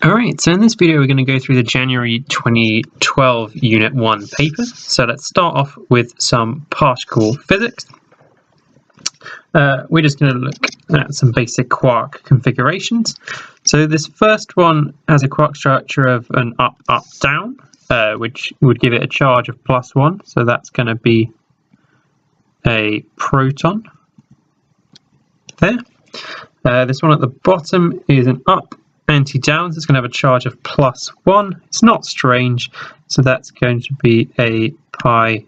Alright, so in this video we're going to go through the January 2012 Unit 1 paper. So let's start off with some particle physics. We're just going to look at some basic quark configurations. So this first one has a quark structure of an up-up-down, which would give it a charge of +1. So that's going to be a proton there. This one at the bottom is an up anti-down, so it's going to have a charge of +1. It's not strange, so that's going to be a pi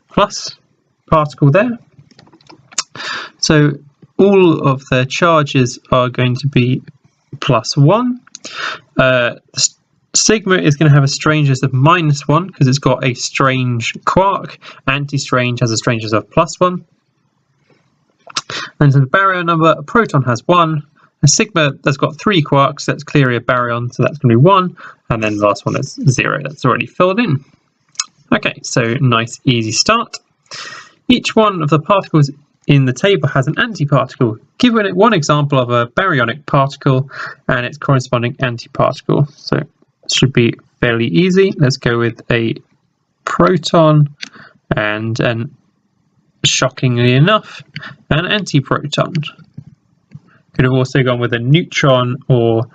plus particle there. So all of the charges are going to be +1. Sigma is going to have a strangeness of -1 because it's got a strange quark. Anti-strange has a strangeness of +1. And so the baryon number, a proton has 1. A sigma has got 3 quarks, that's clearly a baryon, so that's going to be 1. And then the last one is 0, that's already filled in. Okay, so nice, easy start. Each one of the particles in the table has an antiparticle. Give it one example of a baryonic particle and its corresponding antiparticle. So it should be fairly easy. Let's go with a proton and shockingly enough, an antiproton. Could have also gone with a neutron or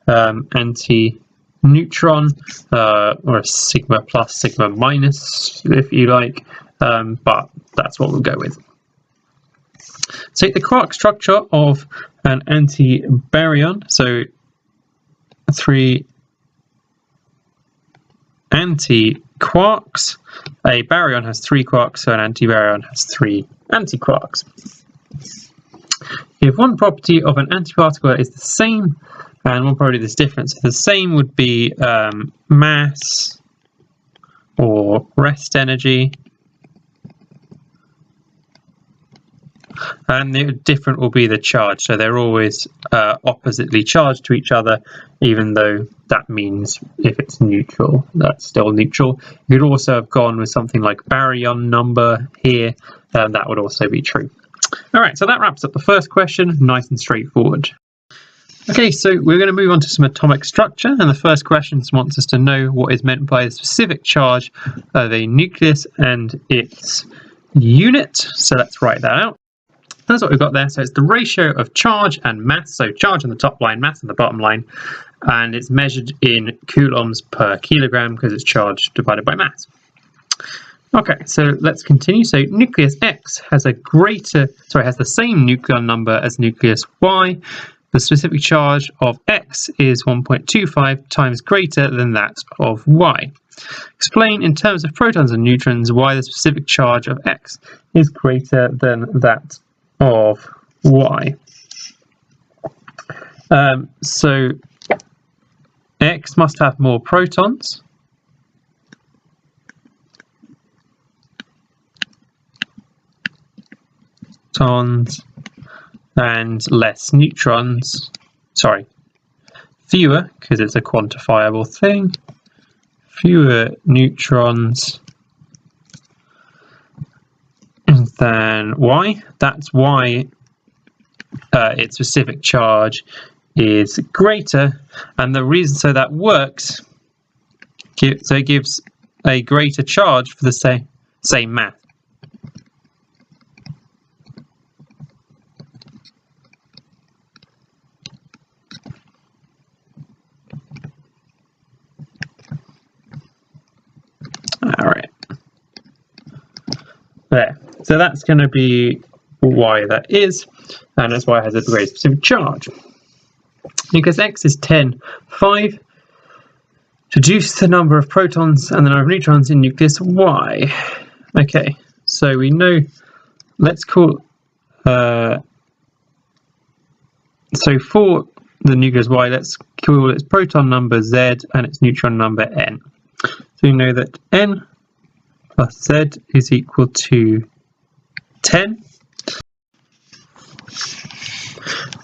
anti-neutron, or a sigma plus, sigma minus, if you like, but that's what we'll go with. So the quark structure of an anti-baryon, so 3 anti-quarks. A baryon has 3 quarks, so an anti-baryon has 3 anti-quarks. If one property of an antiparticle is the same and one property that's different, so the same would be mass or rest energy, and the different will be the charge. So they're always oppositely charged to each other, even though that means if it's neutral, that's still neutral. You could also have gone with something like baryon number here, and that would also be true. Alright, so that wraps up the first question, nice and straightforward. Okay, so we're going to move on to some atomic structure, and the first question wants us to know what is meant by the specific charge of a nucleus and its unit. So let's write that out. That's what we've got there. So it's the ratio of charge and mass, so charge on the top line, mass on the bottom line, and it's measured in coulombs per kilogram because it's charge divided by mass. Okay, so let's continue. So nucleus X has the same nucleon number as nucleus Y. The specific charge of X is 1.25 times greater than that of Y. Explain in terms of protons and neutrons why the specific charge of X is greater than that of Y. So X must have more protons. And less neutrons, fewer, because it's a quantifiable thing, fewer neutrons than Y. That's why its specific charge is greater, and the reason so that works, so it gives a greater charge for the same mass. Alright, there. So that's going to be why that is, and that's why it has a very specific charge. Because X is 10, 5. Reduce the number of protons and the number of neutrons in nucleus Y. Okay, so we know, let's call, so for the nucleus Y, let's call its proton number Z and its neutron number N. So we know that N plus Z is equal to 10.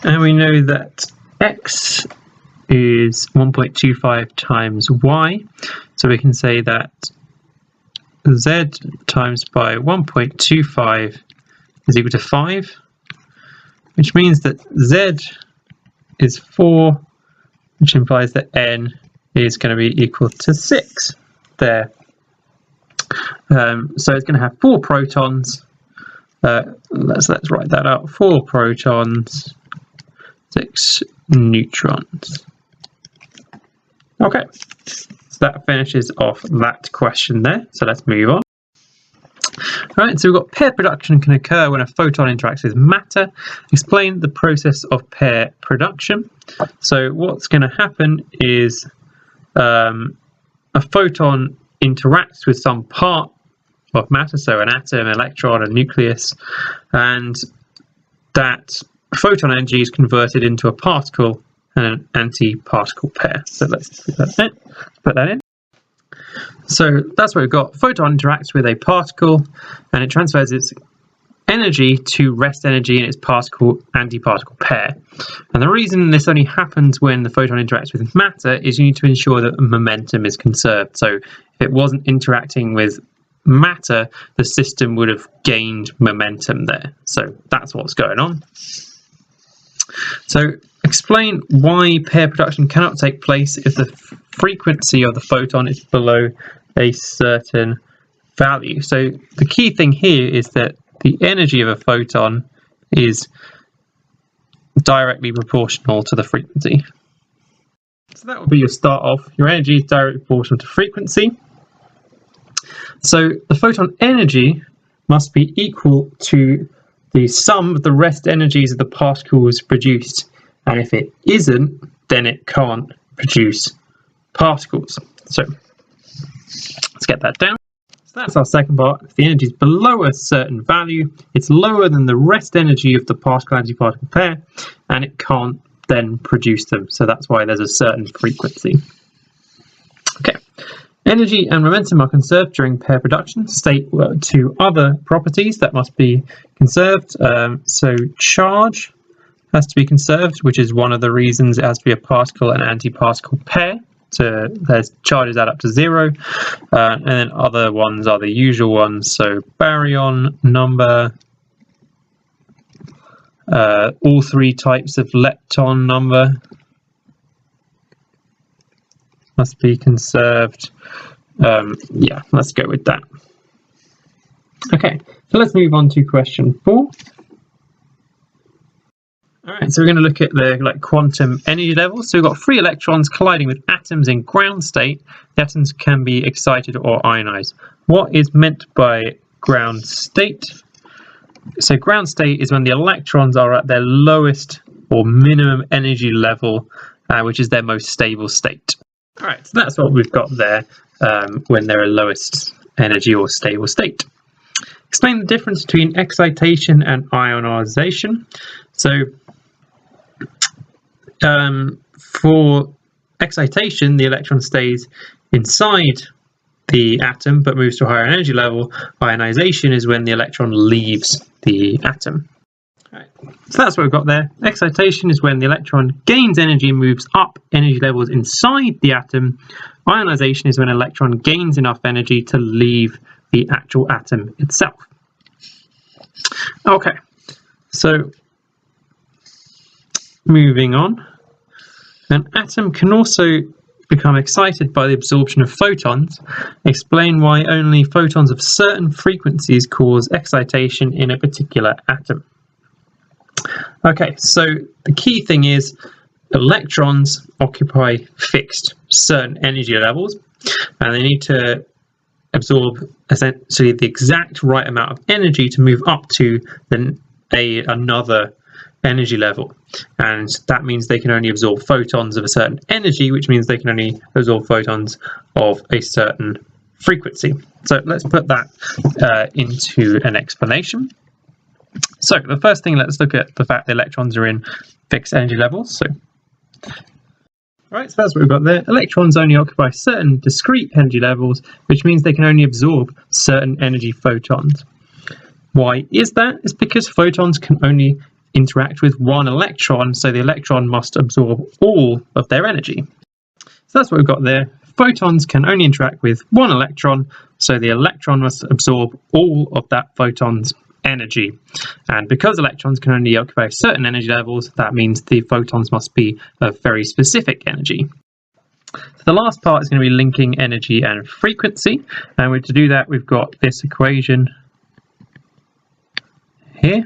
And we know that X is 1.25 times Y. So we can say that Z times by 1.25 is equal to 5, which means that Z is 4 which implies that n is going to be equal to 6 there. So it's going to have 4 protons. Let's write that out. 4 protons, 6 neutrons. Okay, so that finishes off that question there. So let's move on. All right, so we've got pair production can occur when a photon interacts with matter. Explain the process of pair production. So what's going to happen is a photon interacts with some part of matter, so an atom, electron, a nucleus, and that photon energy is converted into a particle and an anti-particle pair. So let's put that in. So that's what we've got. Photon interacts with a particle and it transfers its energy to rest energy in its particle-antiparticle pair. And the reason this only happens when the photon interacts with matter is you need to ensure that momentum is conserved. So if it wasn't interacting with matter, the system would have gained momentum there. So that's what's going on. So explain why pair production cannot take place if the frequency of the photon is below a certain value. So the key thing here is that the energy of a photon is directly proportional to the frequency. So that would be your start off. Your energy is directly proportional to frequency. So the photon energy must be equal to the sum of the rest energies of the particles produced. And if it isn't, then it can't produce particles. So let's get that down. So that's our second part. If the energy is below a certain value, it's lower than the rest energy of the particle-antiparticle pair, and it can't then produce them. So that's why there's a certain frequency. Okay. Energy and momentum are conserved during pair production. State 2 other properties that must be conserved. So charge has to be conserved, which is one of the reasons it has to be a particle and anti-particle pair. So there's charges add up to 0, and then other ones are the usual ones. So baryon number, all 3 types of lepton number must be conserved. Yeah, let's go with that. Okay, so let's move on to question 4. All right, so we're going to look at the quantum energy levels. So we've got 3 electrons colliding with atoms in ground state. The atoms can be excited or ionized. What is meant by ground state? So ground state is when the electrons are at their lowest or minimum energy level, which is their most stable state. All right, so that's what we've got there when they're at lowest energy or stable state. Explain the difference between excitation and ionization. So for excitation, the electron stays inside the atom but moves to a higher energy level. Ionization is when the electron leaves the atom. Right. So that's what we've got there. Excitation is when the electron gains energy and moves up energy levels inside the atom. Ionization is when an electron gains enough energy to leave the actual atom itself. Okay, so moving on. An atom can also become excited by the absorption of photons. Explain why only photons of certain frequencies cause excitation in a particular atom. Okay, so the key thing is electrons occupy fixed certain energy levels, and they need to absorb essentially the exact right amount of energy to move up to another energy level, and that means they can only absorb photons of a certain energy, which means they can only absorb photons of a certain frequency. So let's put that into an explanation. So the first thing, let's look at the fact the electrons are in fixed energy levels. So that's what we've got there. Electrons only occupy certain discrete energy levels, which means they can only absorb certain energy photons. Why is that? It's because photons can only interact with one electron, so the electron must absorb all of their energy. So that's what we've got there. Photons can only interact with one electron, so the electron must absorb all of that photon's energy. And because electrons can only occupy certain energy levels, that means the photons must be of very specific energy. So the last part is going to be linking energy and frequency, and to do that we've got this equation here.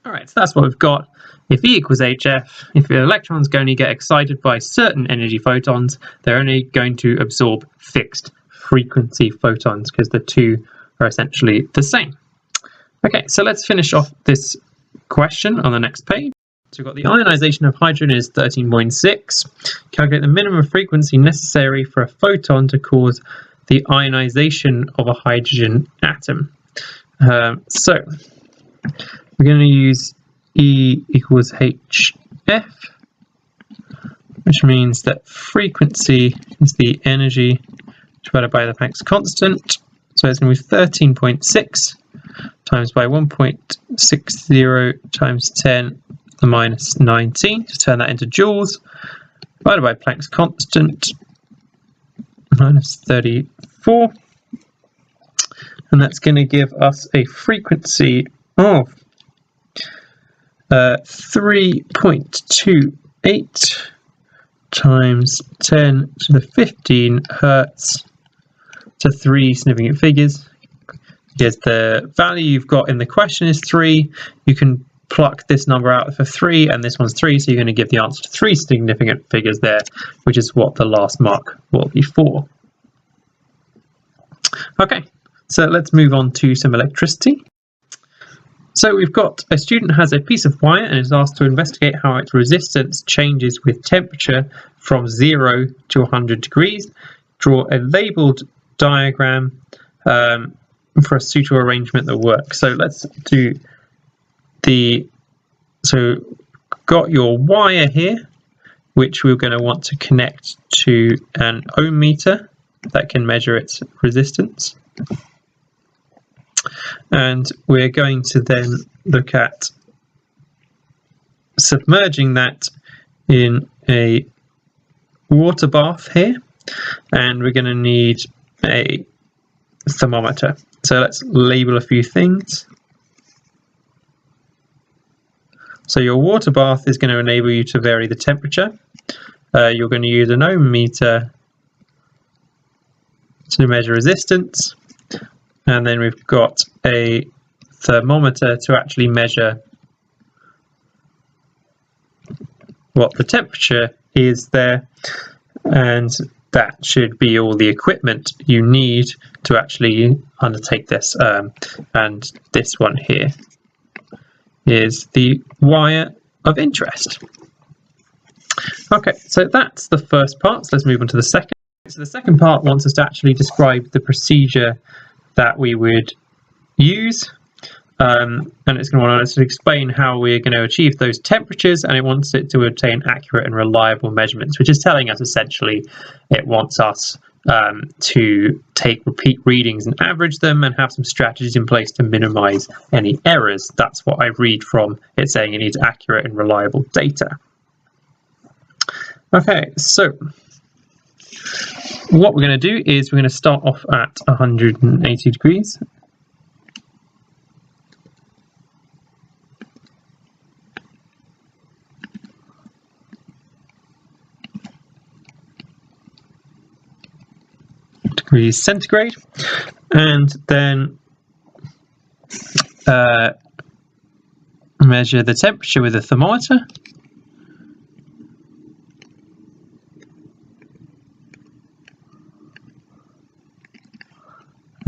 Alright, so that's what we've got. If E equals HF, if the electrons only get excited by certain energy photons, they're only going to absorb fixed frequency photons because the two are essentially the same. Okay, so let's finish off this question on the next page. So we've got the ionization of hydrogen is 13.6. Calculate the minimum frequency necessary for a photon to cause the ionization of a hydrogen atom. So we're going to use E equals HF, which means that frequency is the energy divided by the Planck's constant. So it's going to be 13.6 times by 1.60 times 10 to the minus 19, to turn that into joules, divided by Planck's constant, minus 34. And that's going to give us a frequency of 3.28 times 10 to the 15 hertz to 3 significant figures. Because the value you've got in the question is 3, you can pluck this number out for 3, and this one's 3, so you're going to give the answer to 3 significant figures there, which is what the last mark will be for. Okay, so let's move on to some electricity. So we've got a student has a piece of wire and is asked to investigate how its resistance changes with temperature from 0 to 100 degrees. Draw a labeled diagram for a suitable arrangement that works. So let's do so got your wire here, which we're going to want to connect to an ohm meter that can measure its resistance. And we're going to then look at submerging that in a water bath here, and we're going to need a thermometer. So let's label a few things. So your water bath is going to enable you to vary the temperature. You're going to use an ohm meter to measure resistance. And then we've got a thermometer to actually measure what the temperature is there, and that should be all the equipment you need to actually undertake this. And this one here is the wire of interest. Okay, so that's the first part. So let's move on to the second. So the second part wants us to actually describe the procedure that we would use, and it's going to want us to explain how we're going to achieve those temperatures, and it wants it to obtain accurate and reliable measurements, which is telling us essentially it wants us to take repeat readings and average them and have some strategies in place to minimize any errors. That's what I read from it, saying it needs accurate and reliable data. Okay, so what we're going to do is we're going to start off at 180 degrees. Degrees centigrade, and then measure the temperature with a thermometer.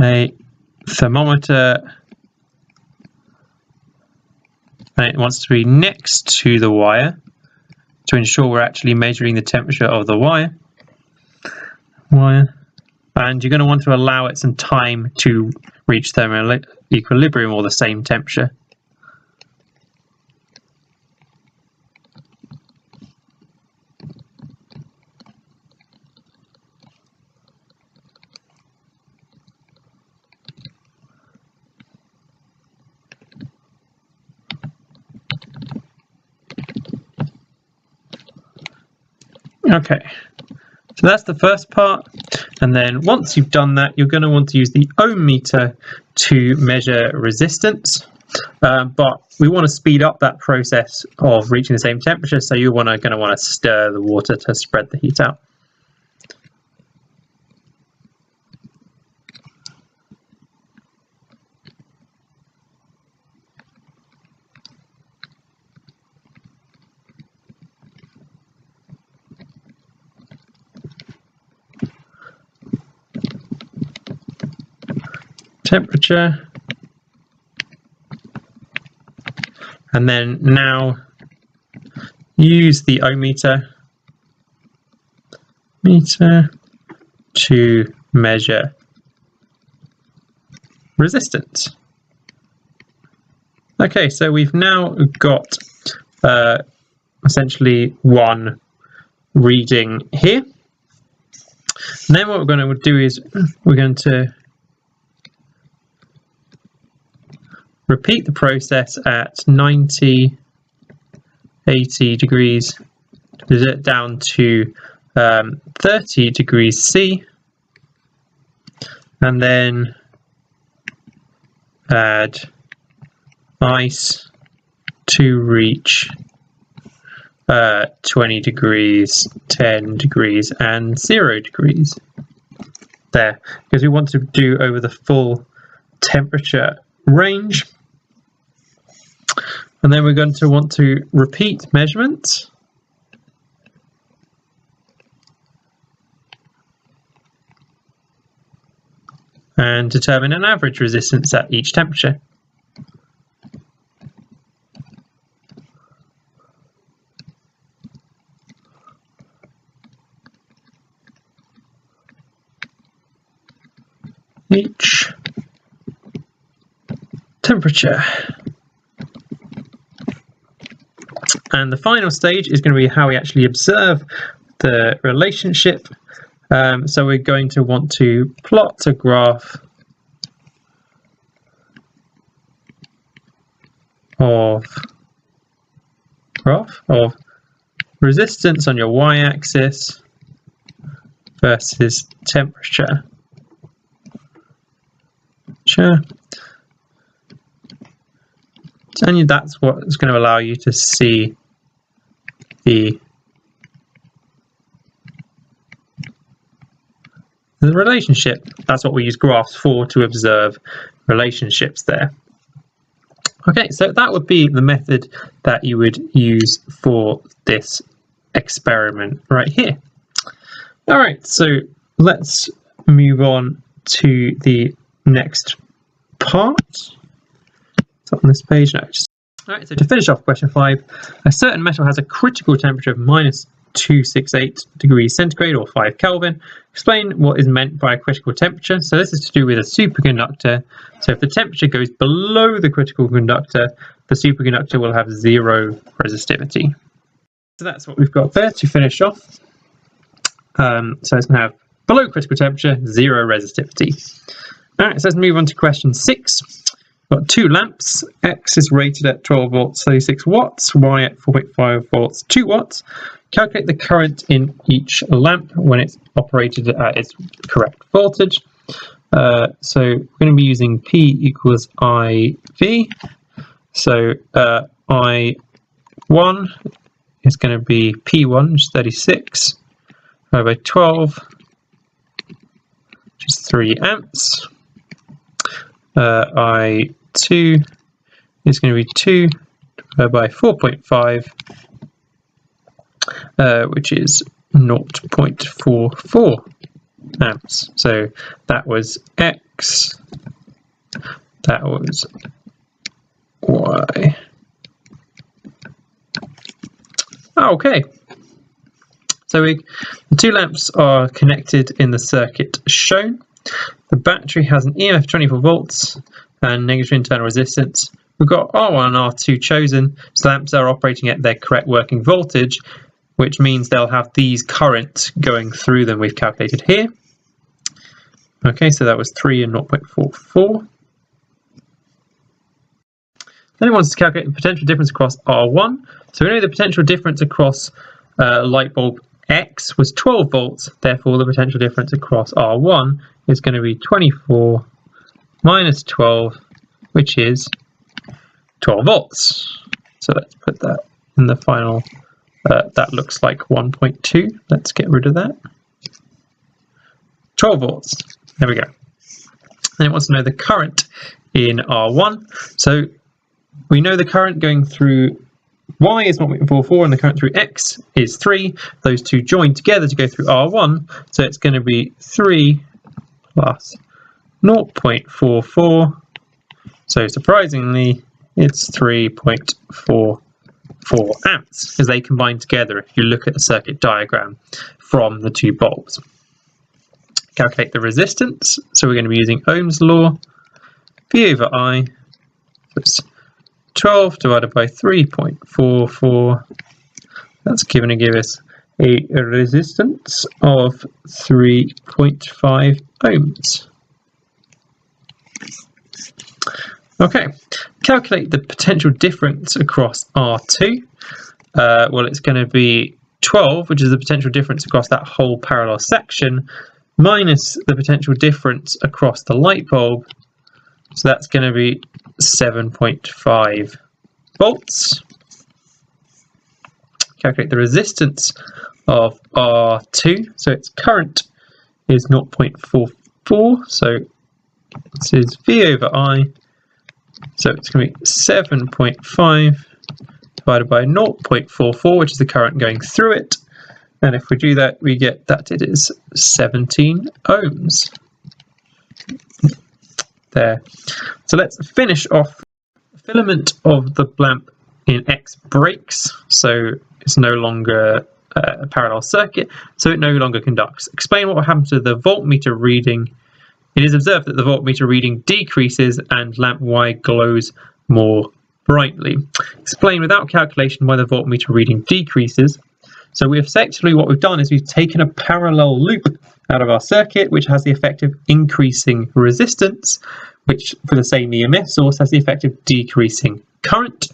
A thermometer, and it wants to be next to the wire to ensure we're actually measuring the temperature of the wire. And you're going to want to allow it some time to reach thermal equilibrium, or the same temperature. Okay, so that's the first part, And then once you've done that, you're going to want to use the ohm meter to measure resistance. But we want to speed up that process of reaching the same temperature, so you're going to want to stir the water to spread the heat out. Temperature, and then now use the ohm meter to measure resistance. Okay, so we've now got essentially one reading here. And then what we're going to do is we're going to repeat the process at 90, 80 degrees, down to 30 degrees C, and then add ice to reach 20 degrees, 10 degrees, and 0 degrees there, because we want to do over the full temperature range. And then we're going to want to repeat measurements. And determine an average resistance at each temperature. Each temperature. And the final stage is going to be how we actually observe the relationship. So we're going to want to plot a graph of resistance on your y-axis versus temperature. Sure. And that's what's going to allow you to see the relationship. That's what we use graphs for, to observe relationships there. Okay, so that would be the method that you would use for this experiment right here. All right, so let's move on to the next part. It's on this page now. All right, so to finish off question 5, a certain metal has a critical temperature of -268 degrees centigrade or 5 Kelvin. Explain what is meant by a critical temperature. So this is to do with a superconductor. So if the temperature goes below the critical conductor, the superconductor will have 0 resistivity. So that's what we've got there to finish off. So it's going to have below critical temperature, 0 resistivity. All right, so let's move on to question 6. We've got 2 lamps. X is rated at 12 volts, 36 watts. Y at 4.5 volts, 2 watts. Calculate the current in each lamp when it's operated at its correct voltage. So we're going to be using P equals IV. So I1 is going to be P1, which is 36, divided by 12, which is 3 amps. I2 is going to be 2 divided by 4.5, which is 0.44 amps. So that was X, that was Y. Okay. So the 2 lamps are connected in the circuit shown. The battery has an EMF of 24 volts and negative internal resistance. We've got R1 and R2 chosen, so lamps are operating at their correct working voltage, which means they'll have these currents going through them we've calculated here. Okay, so that was 3 and 0.44. Then it wants to calculate the potential difference across R1. So we know the potential difference across light bulb X was 12 volts, therefore the potential difference across R1 is going to be 24 minus 12, which is 12 volts. So let's put that in the final, that looks like 1.2. Let's get rid of that. 12 volts, there we go. And it wants to know the current in R1. So we know the current going through Y is 1.44 and the current through X is 3. Those two join together to go through R1. So it's going to be 3 plus 0.44. So surprisingly, it's 3.44 amps because they combine together if you look at the circuit diagram from the two bulbs. Calculate the resistance. So we're going to be using Ohm's law. V over I. So it's 12 divided by 3.44. That's going to give us a resistance of 3.5 ohms. Okay, calculate the potential difference across R2. Well, it's going to be 12, which is the potential difference across that whole parallel section, minus the potential difference across the light bulb. So that's going to be 7.5 volts. Calculate the resistance of R2. So its current is 0.44. So this is V over I. So it's going to be 7.5 divided by 0.44, which is the current going through it. And if we do that, we get that it is 17 ohms. There. So let's finish off. The filament of the lamp in X breaks, so it's no longer a parallel circuit, so it no longer conducts. Explain what will happen to the voltmeter reading. It is observed that the voltmeter reading decreases and lamp Y glows more brightly. Explain without calculation why the voltmeter reading decreases. So we effectively, what we've done is we've taken a parallel loop out of our circuit, which has the effect of increasing resistance, which for the same EMF source has the effect of decreasing current.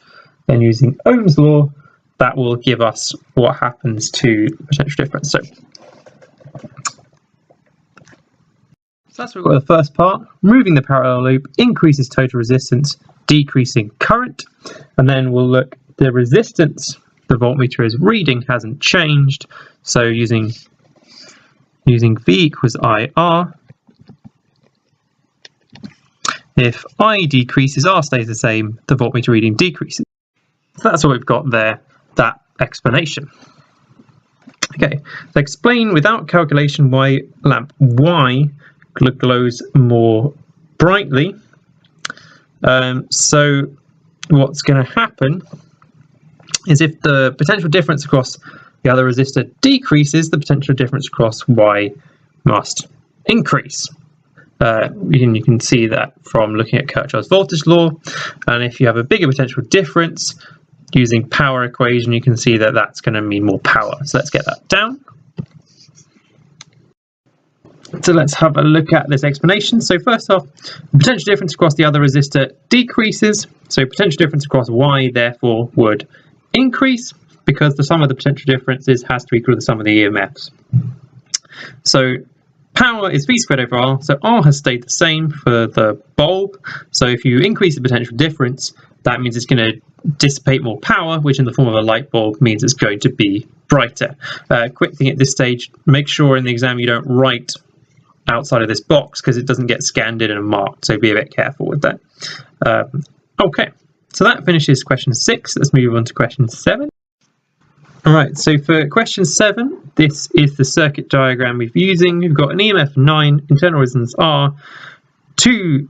Then using Ohm's law, that will give us what happens to potential difference. So that's what we've got the first part. Removing the parallel loop increases total resistance, decreasing current. And then we'll look the resistance the voltmeter is reading hasn't changed. So using V equals IR. If I decreases, R stays the same, the voltmeter reading decreases. So that's what we've got there, that explanation. Okay, so explain without calculation why lamp Y glows more brightly. So what's going to happen is if the potential difference across the other resistor decreases, the potential difference across Y must increase. You can see that from looking at Kirchhoff's voltage law. And if you have a bigger potential difference, using power equation, you can see that that's going to mean more power. So let's get that down. So let's have a look at this explanation. So first off, the potential difference across the other resistor decreases. So potential difference across Y therefore would increase because the sum of the potential differences has to equal the sum of the EMFs. So power is V squared over R. So R has stayed the same for the bulb. So if you increase the potential difference, that means it's going to dissipate more power, which in the form of a light bulb means it's going to be brighter. Quick thing at this stage, make sure in the exam you don't write outside of this box because it doesn't get scanned in and marked, so be a bit careful with that. Okay, so that finishes question 6. Let's move on to question 7. Alright, so for question 7, this is the circuit diagram we're using. We've got an EMF 9, internal resistance R, 2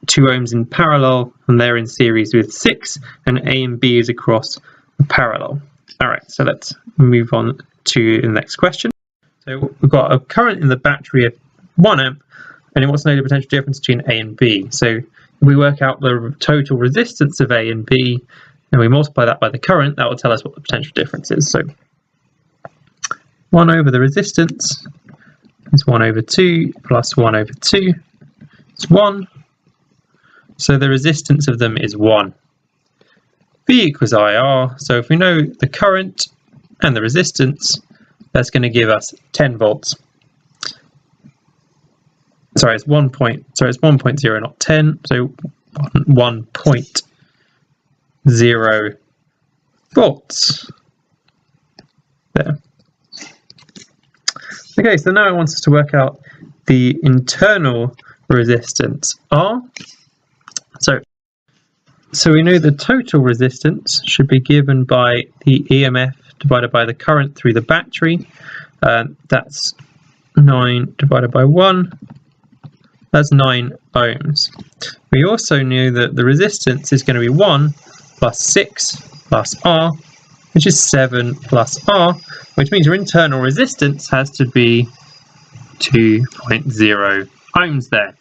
ohms in parallel, and they're in series with 6, and A and B is across the parallel. Alright, so let's move on to the next question. So we've got a current in the battery of 1 amp, and it wants to know the potential difference between A and B. So we work out the total resistance of A and B, and we multiply that by the current. That will tell us what the potential difference is. So 1 over the resistance is 1 over 2 plus 1 over 2. It's 1. So the resistance of them is 1. V equals IR. So if we know the current and the resistance, that's going to give us 10 volts. Sorry, it's 1.0, not 10, so 1.0 volts. There. Okay, so now it wants us to work out the internal resistance R. So we know the total resistance should be given by the EMF divided by the current through the battery. That's 9 divided by 1. That's 9 ohms. We also knew that the resistance is going to be 1 plus 6 plus R, which is 7 plus R, which means your internal resistance has to be 2.0 ohms there.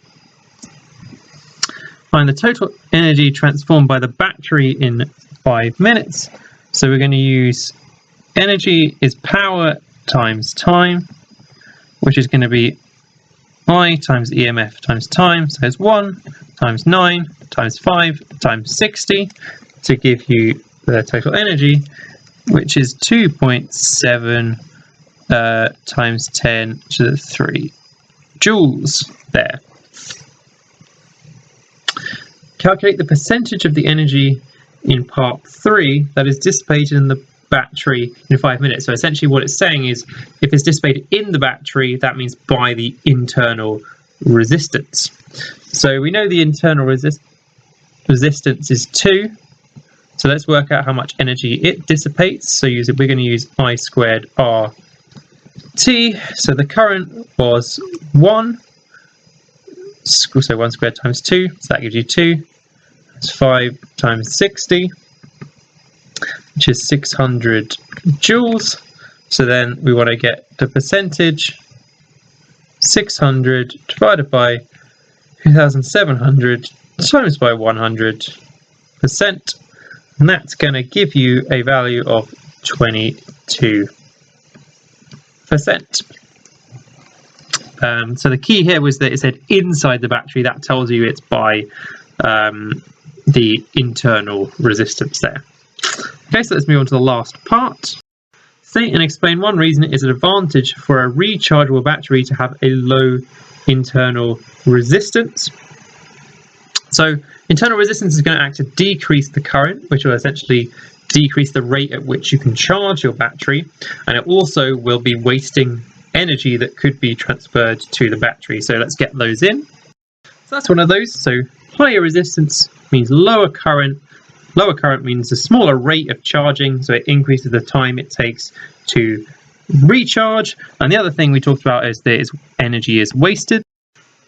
Find the total energy transformed by the battery in 5 minutes. So we're going to use energy is power times time, which is going to be I times EMF times time. So it's 1 times 9 times 5 times 60 to give you the total energy, which is 2.7 times 10 to the 3 joules there. Calculate the percentage of the energy in part 3 that is dissipated in the battery in 5 minutes. So essentially what it's saying is if it's dissipated in the battery, that means by the internal resistance. So we know the internal resistance is 2. So let's work out how much energy it dissipates. So we're going to use I squared RT. So the current was 1. So 1 squared times 2. So that gives you 2. That's 5 times 60, which is 600 joules. So then we want to get the percentage 600 divided by 2,700 times by 100%, and that's going to give you a value of 22%. So the key here was that it said inside the battery. That tells you it's by the internal resistance there. Okay, so let's move on to the last part. State and explain one reason it is an advantage for a rechargeable battery to have a low internal resistance. So internal resistance is going to act to decrease the current, which will essentially decrease the rate at which you can charge your battery, and it also will be wasting energy that could be transferred to the battery. So let's get those in. So that's one of those. So higher resistance means lower current. Lower current means a smaller rate of charging, so it increases the time it takes to recharge. And the other thing we talked about is that energy is wasted.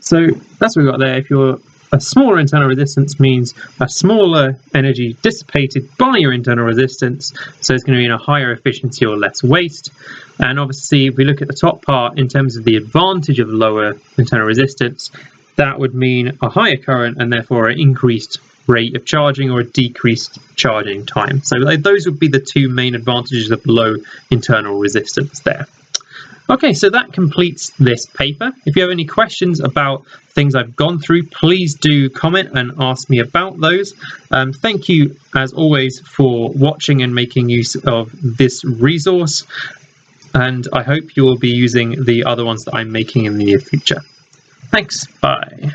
So that's what we've got there. If you're a smaller internal resistance means a smaller energy dissipated by your internal resistance, so it's going to be in a higher efficiency or less waste. And obviously if we look at the top part in terms of the advantage of lower internal resistance, that would mean a higher current and therefore an increased rate of charging or a decreased charging time. So those would be the two main advantages of low internal resistance there. Okay, so that completes this paper. If you have any questions about things I've gone through, please do comment and ask me about those. Thank you, as always, for watching and making use of this resource. And I hope you will be using the other ones that I'm making in the near future. Thanks, bye.